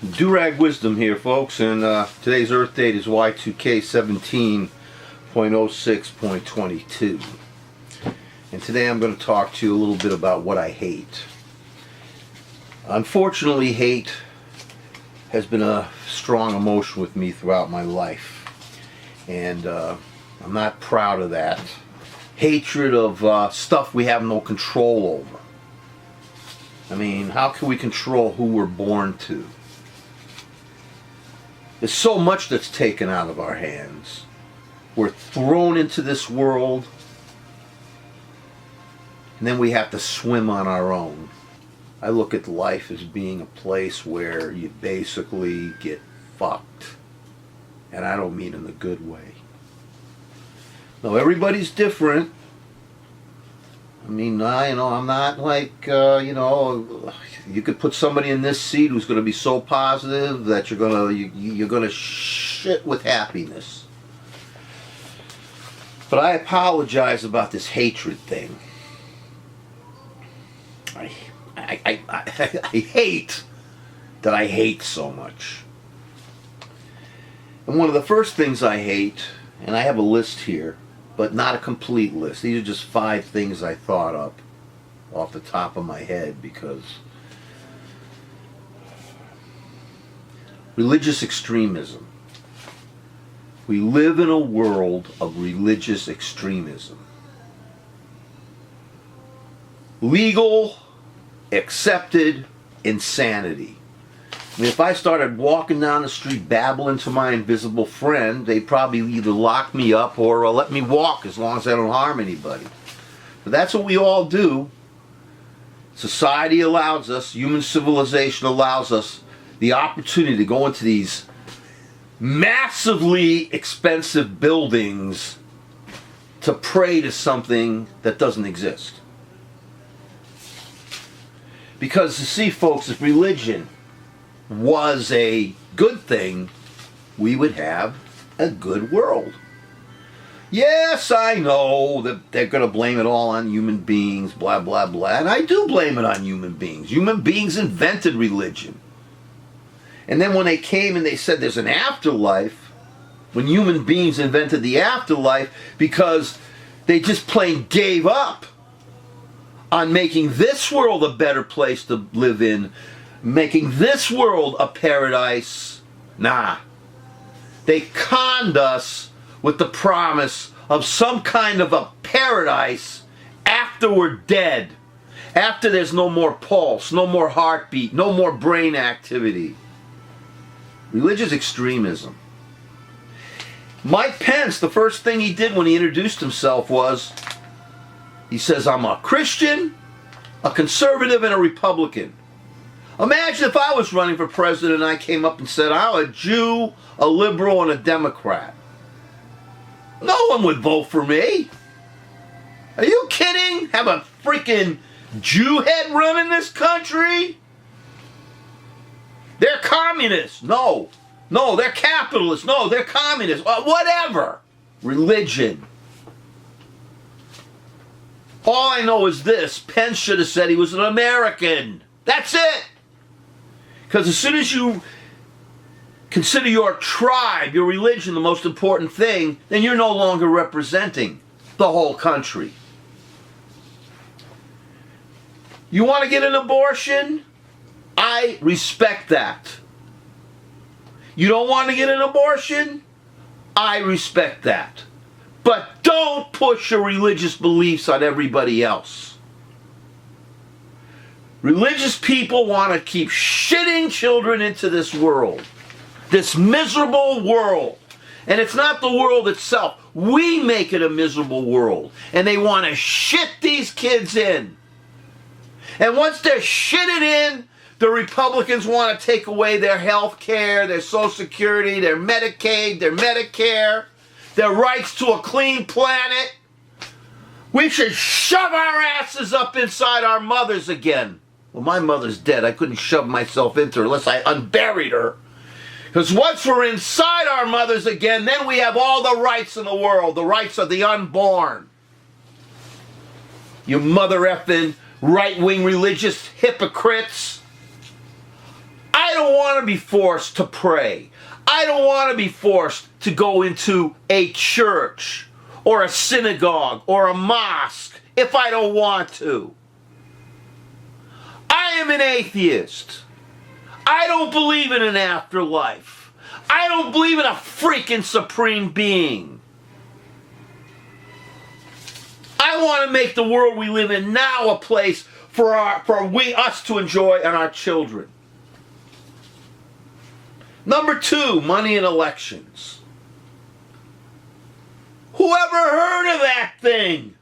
Durag Wisdom here, folks, and today's Earth date is Y2K 17.06.22. And today I'm going to talk to you a little bit about what I hate. Unfortunately, hate has been a strong emotion with me throughout my life, and I'm not proud of that. Hatred of stuff we have no control over. I mean, how can we control who we're born to? There's so much that's taken out of our hands. We're thrown into this world, and then we have to swim on our own. I look at life as being a place where you basically get fucked. And I don't mean in the good way. No, everybody's different. I mean, I'm not like, you could put somebody in this seat who's going to be so positive that you're going to shit with happiness. But I apologize about this hatred thing. I hate that I hate so much. And one of the first things I hate, and I have a list here, but not a complete list. These are just 5 things I thought up off the top of my head, because religious extremism. We live in a world of religious extremism. Legal, accepted insanity. I mean, if I started walking down the street babbling to my invisible friend, they'd probably either lock me up or let me walk as long as I don't harm anybody. But that's what we all do. Society allows us, human civilization allows us the opportunity to go into these massively expensive buildings to pray to something that doesn't exist. Because, you see, folks, if religion was a good thing, we would have a good world. Yes, I know that they're going to blame it all on human beings, blah, blah, blah. And I do blame it on human beings. Human beings invented religion. And then when they came and they said there's an afterlife, when human beings invented the afterlife, because they just plain gave up on making this world a better place to live in, making this world a paradise. Nah. They conned us with the promise of some kind of a paradise after we're dead. After there's no more pulse, no more heartbeat, no more brain activity. Religious extremism. Mike Pence, the first thing he did when he introduced himself was, he says, I'm a Christian, a conservative, and a Republican. Imagine if I was running for president and I came up and said, I'm a Jew, a liberal, and a Democrat. No one would vote for me. Are you kidding? Have a freaking Jew head running this country? They're communists. No, they're capitalists. No, they're communists. Whatever. Religion. All I know is this: Pence should have said he was an American. That's it. Because as soon as you consider your tribe, your religion, the most important thing, then you're no longer representing the whole country. You want to get an abortion? I respect that. You don't want to get an abortion? I respect that. But don't push your religious beliefs on everybody else. Religious people want to keep shitting children into this world. This miserable world. And it's not the world itself. We make it a miserable world. And they want to shit these kids in. And once they're shitted in, the Republicans want to take away their health care, their Social Security, their Medicaid, their Medicare, their rights to a clean planet. We should shove our asses up inside our mothers again. Well, my mother's dead. I couldn't shove myself into her unless I unburied her. Because once we're inside our mothers again, then we have all the rights in the world, the rights of the unborn. You mother effing right-wing religious hypocrites. I don't want to be forced to pray. I don't want to be forced to go into a church or a synagogue or a mosque if I don't want to. I am an atheist. I don't believe in an afterlife. I don't believe in a freaking supreme being. I want to make the world we live in now a place for us to enjoy and our children. Number 2, money in elections. Whoever heard of that thing?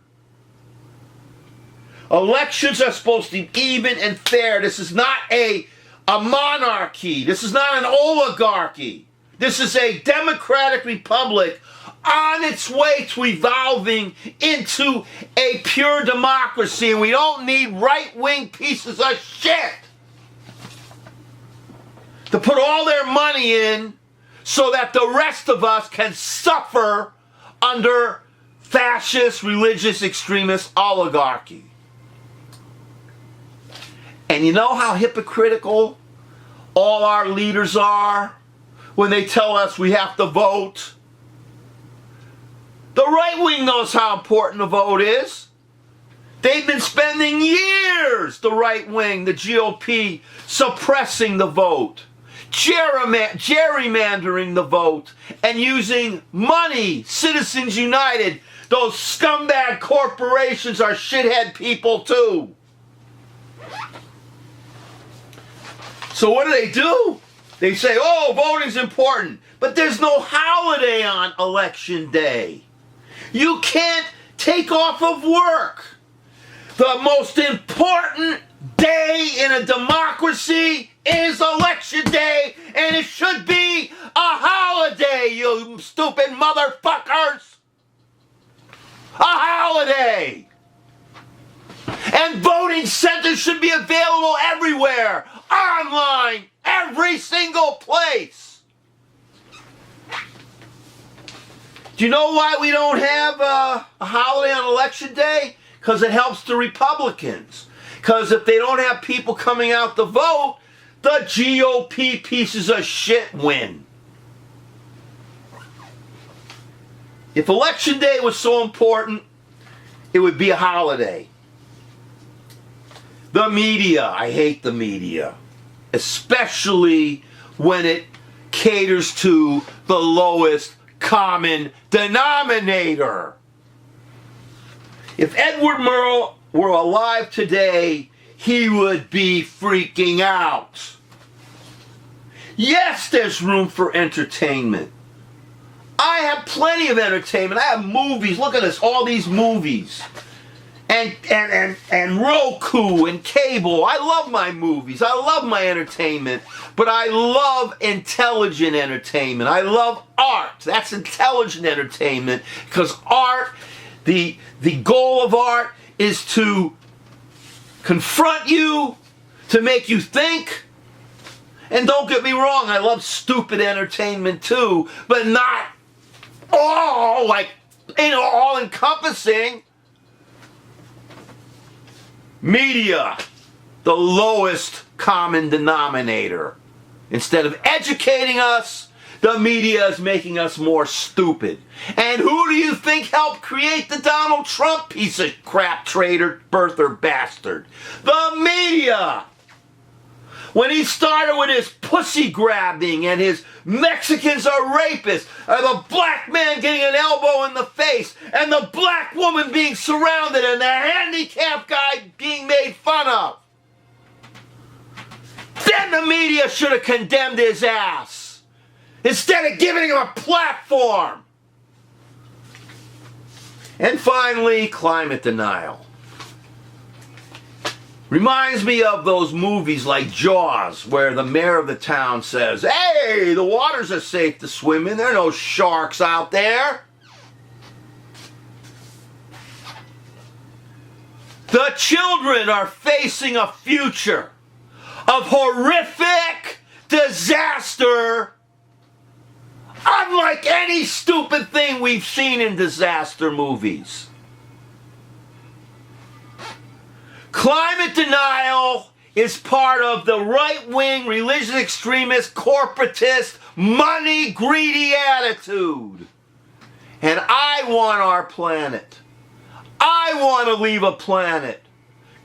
Elections are supposed to be even and fair. This is not a monarchy. This is not an oligarchy. This is a democratic republic on its way to evolving into a pure democracy. And we don't need right-wing pieces of shit to put all their money in so that the rest of us can suffer under fascist, religious, extremist oligarchy. And you know how hypocritical all our leaders are when they tell us we have to vote? The right wing knows how important the vote is. They've been spending years, the right wing, the GOP, suppressing the vote, gerrymandering the vote, and using money, Citizens United. Those scumbag corporations are shithead people too. So what do? They say, oh, voting's important. But there's no holiday on election day. You can't take off of work. The most important day in a democracy is election day, and it should be a holiday, you stupid motherfuckers. A holiday. And voting centers should be available everywhere, online, every single place. Do you know why we don't have a holiday on election day? Because it helps the Republicans. Because if they don't have people coming out to vote, the GOP pieces of shit win. If election day was so important, it would be a holiday. The media, I hate the media. Especially when it caters to the lowest common denominator. If Edward Murrow were alive today, he would be freaking out. Yes, there's room for entertainment. I have plenty of entertainment. I have movies. Look at this, all these movies. And Roku and cable. I love my movies. I love my entertainment. But I love intelligent entertainment. I love art. That's intelligent entertainment. Because art, the goal of art is to confront you, to make you think. And don't get me wrong, I love stupid entertainment too, but not all encompassing. Media, the lowest common denominator. Instead of educating us, the media is making us more stupid. And who do you think helped create the Donald Trump piece of crap traitor, birther bastard? The media! When he started with his pussy grabbing and his Mexicans are rapists, or the black man getting an elbow in the face, and the black woman being surrounded, and the handicapped guy being made fun of. Then the media should have condemned his ass, instead of giving him a platform. And finally, climate denial. Reminds me of those movies like Jaws, where the mayor of the town says, hey, the waters are safe to swim in. There are no sharks out there. The children are facing a future of horrific disaster, unlike any stupid thing we've seen in disaster movies. Climate denial is part of the right-wing, religious extremist, corporatist, money-greedy attitude. And I want our planet. I want to leave a planet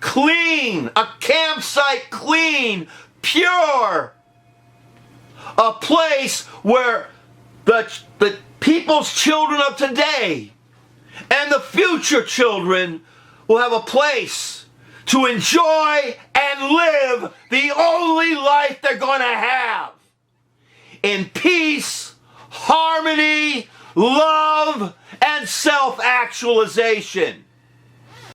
clean, a campsite clean, pure. A place where the people's children of today and the future children will have a place to enjoy and live the only life they're going to have. In peace, harmony, love, and self-actualization.